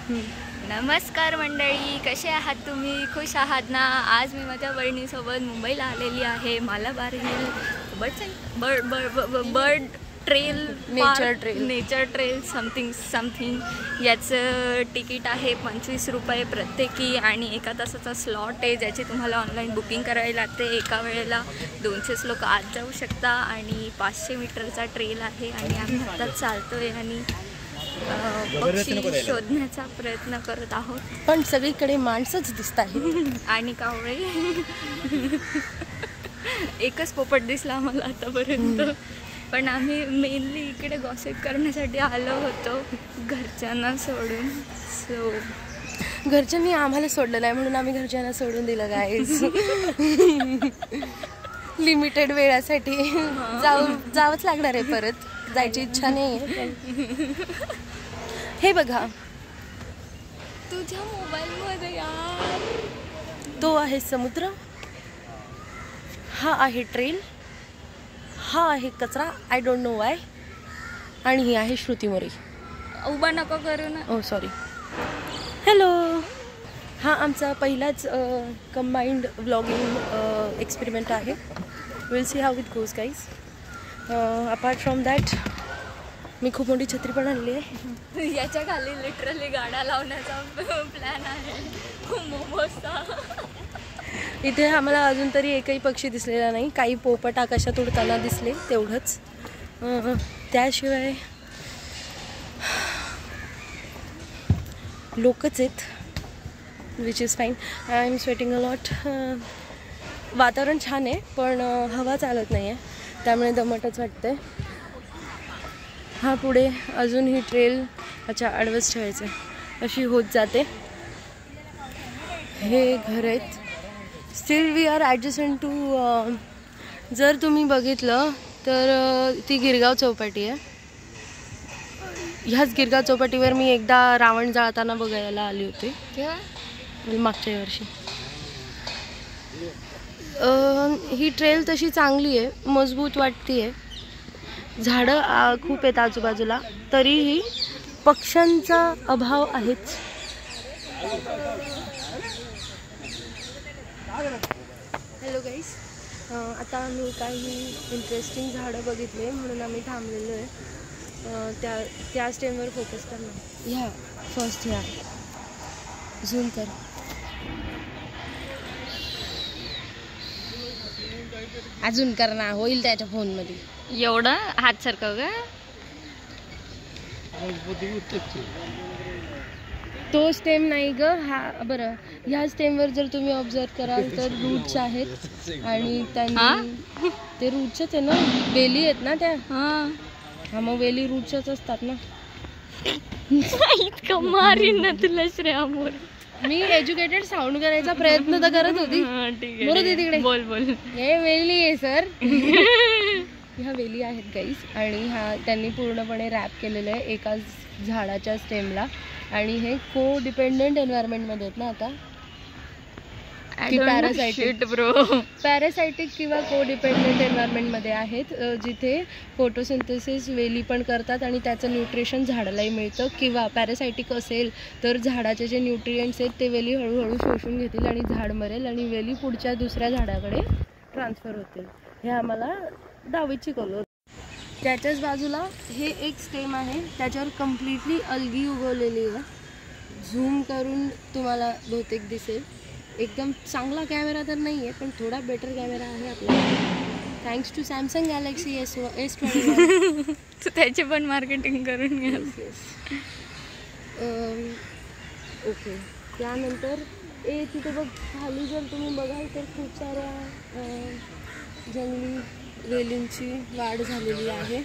नमस्कार मंडळी, कसे आहात तुम्ही? खुश आहात ना? आज मी माझ्या बहिणीसोबत मुंबईला आलेली आहे. Malabar hill bird trail, nature trail something याचं तिकीट आहे 25 रुपये प्रत्येकी आणि एका तासाचा स्लॉट आहे, ज्याची तुम्हाला ऑनलाईन बुकिंग करावी लागते. एका वेळेला 200 लोक आत जाऊ शकता आणि 500 मीटरचा ट्रेल आहे आणि आम्ही आता चालतोय आणि पक्षी शोधण्याचा प्रयत्न करत आहोत. पण सगळीकडे माणसंच दिसत आहेत आणि कावळे. एकच पोपट दिसला आम्हाला आतापर्यंत. पण आम्ही मेनली इकडे गॉसिप करण्यासाठी आलो होतो, घरच्यांना सोडून. सो घरच्यांनी आम्हाला सोडलं नाही म्हणून आम्ही घरच्यांना सोडून दिलं गाईज. लिमिटेड वेळासाठी जावंच लागणार आहे, परत जायची इच्छा नाही आहे. हे बघा तुझ्या मोबाईलमध्ये यार, तो आहे समुद्र, हा आहे ट्रेल, हा आहे कचरा, आय डोंट नो वाय, आणि ही आहे श्रुती मोरे. उभा नको करू ना. Oh sorry. हॅलो. हा आमचा पहिलाच कंबाईंड व्लॉगिंग एक्सपेरिमेंट आहे. Will see how it goes guys. Apart from that मी खूप मोठी छत्री पण आणली आहे. याच्या खाली लिटरली गाड्या लावण्याचा प्लॅन आहे. मोमोजचा. इथे आम्हाला अजून तरी एकही पक्षी दिसलेला नाही. काही पोपट आकाशात उडताना दिसले, तेवढंच. त्याशिवाय लोकच आहेत, which is fine. I am sweating a lot. वातावरण छान आहे पण हवा चालत नाही आहे, त्यामुळे दमटच वाटते. हा पुढे अजून ही ट्रेल अच्छा आडवच ठेवायचं अशी होत जाते. हे घर आहेत. Still we are adjusted to. जर तुम्ही बघितलं तर ती गिरगाव चौपाटी आहे. ह्याच गिरगाव चौपाटीवर मी एकदा रावण जाळताना बघायला आली होती मागच्या वर्षी. ही ट्रेल तशी चांगली आहे, मजबूत वाटते आहे. झाडं खूप आहेत आजूबाजूला, तरीही पक्ष्यांचा अभाव आहेच. हॅलो गाईस. आता आम्ही काही इंटरेस्टिंग झाडं बघितले म्हणून आम्ही थांबलेलो आहे. त्या स्टेमवर फोकस करणार. ह्या फर्स्ट ह्या झूम कर. अजून करणार होईल त्याच्या फोनमध्ये. एवढा हात सरकव का? तो स्टेम नाही ग. हा बरं, ह्या स्टेमवर जर तुम्ही ऑब्झर्व कराल तर रूट्स आहेत आणि त्यांनी ते रूट्सच आहे ना, वेली आहेत ना त्या. हा मग वेली रूट्सच असतात ना. इतकं मारीन ना तुला श्रेयामोर. मी एज्युकेटेड साऊंड करायचा प्रयत्न तर करत होती. बरोबर तिकडे बोल. हे वेली आहे सर. ह्या वेली आहेत गाईस आणि हा त्यांनी पूर्णपणे रॅप केलेलं आहे एका झाडाच्या स्टेमला. आणि हे को डिपेंडंट एन्व्हायरमेंटमध्ये आहेत ना आता, की पॅरासायटिक किंवा को डिपेंडंट एन्व्हायरमेंटमध्ये आहेत, जिथे फोटोसिंथेसिस वेली पण करतात आणि त्याचं न्यूट्रिशन झाडालाही मिळतं. किंवा पॅरासायटिक असेल तर झाडाचे जे न्यूट्रियंट्स आहेत ते वेली हळूहळू शोषून घेतील आणि झाड मरेल आणि वेली पुढच्या दुसऱ्या झाडाकडे ट्रान्सफर होतील. हे आम्हाला 10वीत शिकवलं. त्याच्याच बाजूला हे एक स्टेम आहे, त्याच्यावर कम्प्लिटली अलगी उगवलेली आहे. झूम करून तुम्हाला बहुतेक दिसेल. एकदम चांगला कॅमेरा तर नाही आहे पण थोडा बेटर कॅमेरा आहे आपल्याला, thanks to Samsung Galaxy S21. तू त्याची पण मार्केटिंग करून घ्या. ओके. त्यानंतर तिथे बघ खाली जर तुम्ही बघाल तर खूप साऱ्या जंगली वेलींची वाढ झालेली आहे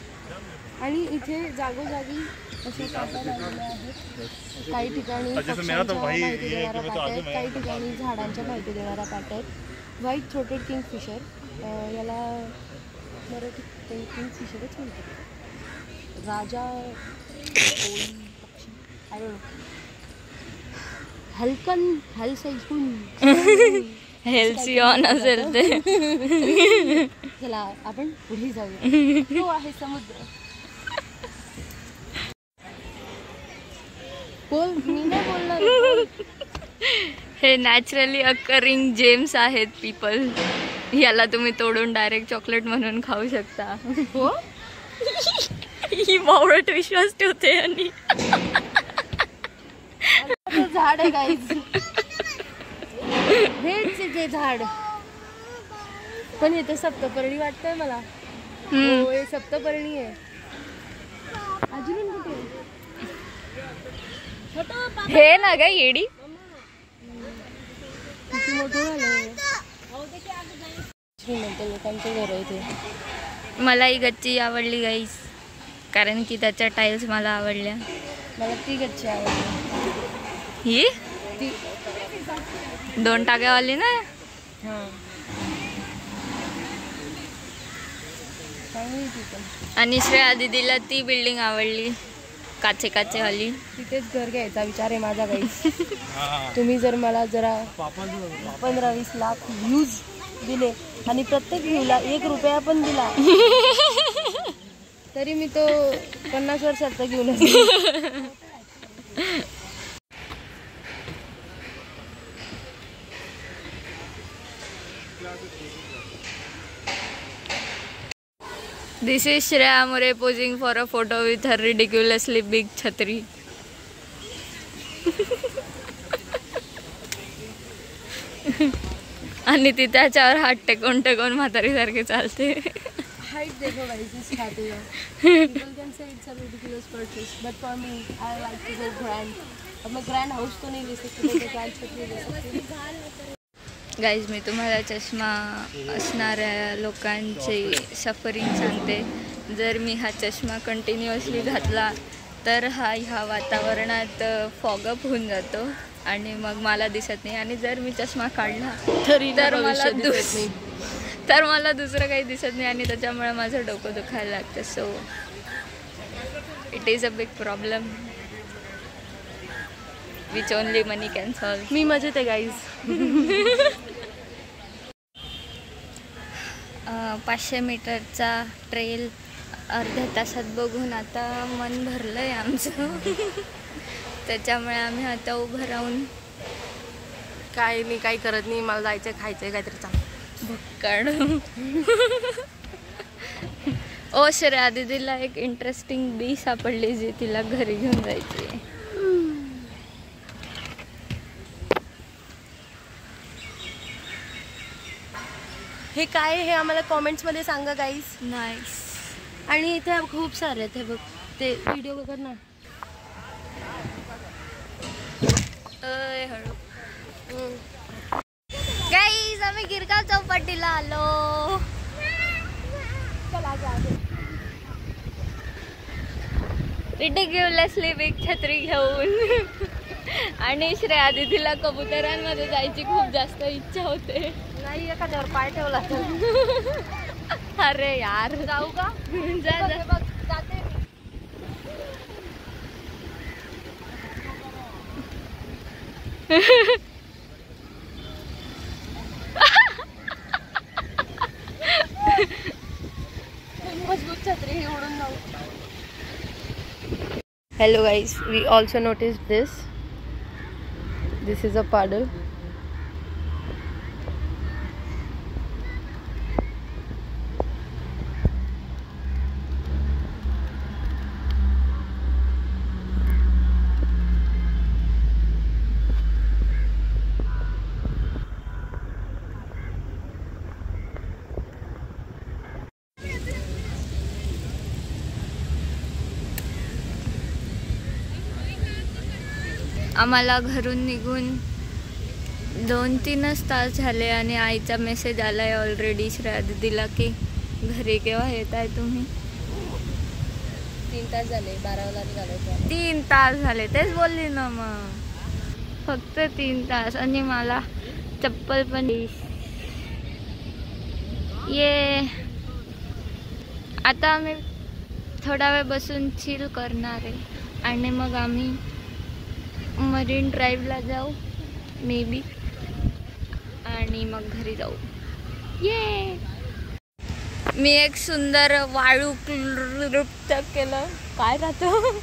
आणि इथे जागोजागी असे काटा लागलेले आहेत. काही ठिकाणी पक्ष्यांच्या माहिती देणाऱ्या पाट्या आहेत, काही ठिकाणी झाडांच्या माहिती देणाऱ्या पाट्या आहेत. व्हाईट थ्रोटेड किंगफिशर, याला मराठीत किंगफिशरच म्हणतात. राजा पक्षी, आय डोंट नो. हलकन हलसैकून हेल्सिऑन असेल ते. चला आपण पुढे जाऊया. तो आहे समुद्र. बोल, मी नाही बोलणार. हे नॅचरली अकरिंग जेम्स आहेत पीपल. याला तुम्ही तोडून डायरेक्ट चॉकलेट म्हणून खाऊ शकता. हो, ही बावळट विश्वास ठेवते. आणि झाड आहे गाईज, हेच ते झाड. पण हे तर सप्तपर्णी वाटतंय मला. हो, हे सप्तपर्णी आहे. अजून कुठे हे ना ग येडी. किती मोठं झालंय. श्रीमंत लोकांचे घर आहे ते. मला ही गच्ची आवडली गाईस, कारण की त्याच्या टाईल्स मला आवडल्या. मला ती गच्ची आवडली. ही ती 2 टाक्यावाली ना. हां, चांगली ती पण. आणि श्रेया दीदीला ती बिल्डिंग आवडली, काचे वाली. तिथेच घर घ्यायचा विचार आहे माझा काही. तुम्ही जर मला जरा 15-20 लाख व्ह्यूज दिले आणि प्रत्येक व्ह्यूला 1 रुपया पण दिला तरी मी तो 50 वर्षाचा घेऊन येते. This is Shreya Amore posing for a photo with her ridiculously big छत्री. आणि ती त्याच्यावर हात टेकून म्हातारी सारखी चालते. Height देखो guys, this छाती है. People can say it's a ridiculous purchase, but for me, I like to go grand. अब मैं grand house तो नहीं ले सकती, मैं grand छतरी ले सकती. गाईज, मी तुम्हाला चष्मा असणाऱ्या लोकांचे सफरिंग सांगते. जर मी हा चष्मा कंटिन्युअसली घातला तर ह्या वातावरणात फॉगअप होऊन जातो आणि मग मला दिसत नाही. आणि जर मी चष्मा काढला तर मला दुसरं काही दिसत नाही आणि त्याच्यामुळे माझं डोकं दुखायला लागतं. So it is a big problem which only money can solve. मी मजेत आहे गाईज. 500 मीटरचा ट्रेल अर्ध्या तासात बघून आता मन भरलं आहे आमचं. त्याच्यामुळे आम्ही आता उभं राहून काय मी काही करत नाही. मला जायचं, खायचं काहीतरी चांगलं भक्कड. ओ श्रेया दीदीला एक इंटरेस्टिंग बी सापडली जी तिला घरी घेऊन जायची. हे काय हे आम्हाला कॉमेंट्समध्ये सांगा गाईज. नाईस. आणि इथे खूप सारे आहेत. हे बघ, ते व्हिडिओ बघ ना. हळू गाईज, आम्ही गिरगाव चौपाटीला आलो. रिडिक्युलसली बिग छत्री घेऊन. आणि श्रेया दीदीला कबुतरांमध्ये जायची खूप जास्त इच्छा होते. नाही, एखाद्यावर पाय ठेवला तर. अरे यार, जाऊ का? जा जा. जाते. मजबूत छत्री उडून जाऊ. Hello guys, we also noticed this. This is a puddle. आम्हाला घरून निघून 2-3 तास झाले आणि आईचा मेसेज आलाय ऑलरेडी श्रेया दीदीला की घरी केव्हा येत आहे तुम्ही. 3 तास झाले, 12ला निघालो. 3 तास झाले, तेच बोलली ना मग. फक्त 3 तास. आणि मला चप्पल पण. ये आता आम्ही थोडा वेळ बसून चिल करणार आहे आणि मग आम्ही मरीन ड्राईव्हला जाऊ मे बी आणि मग घरी जाऊ. ये मी एक सुंदर वाळू नृत्य केलं. काय राहतं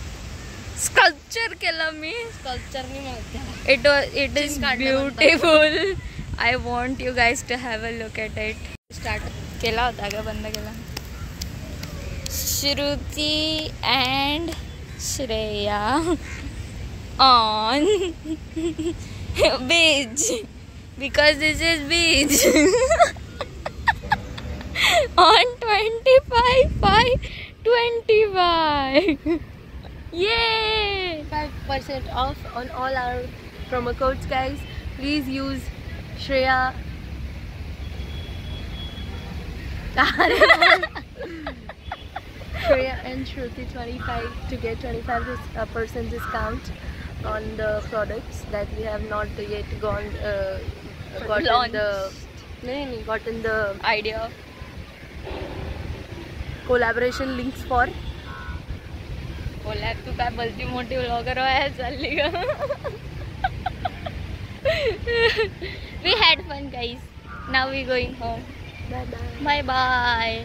स्कल्पचर केलं मी. स्कल्पचरनी म्हणते. It is beautiful. I want you guys to have a look at it. Start केला होता का बंद केला. Shruti and Shreya on beach because this is beach on 25/5/25. Yay! 5% off on all our promo codes, guys. Please use Shreya. Shreya and Shruti 25 to get 25% discount on the products that we have not yet gotten the idea collaboration links for. बोला तू काय बोलती मोठी vlogger व्हायला चालली का. We had fun guys. Now we going home. Bye bye. Bye bye.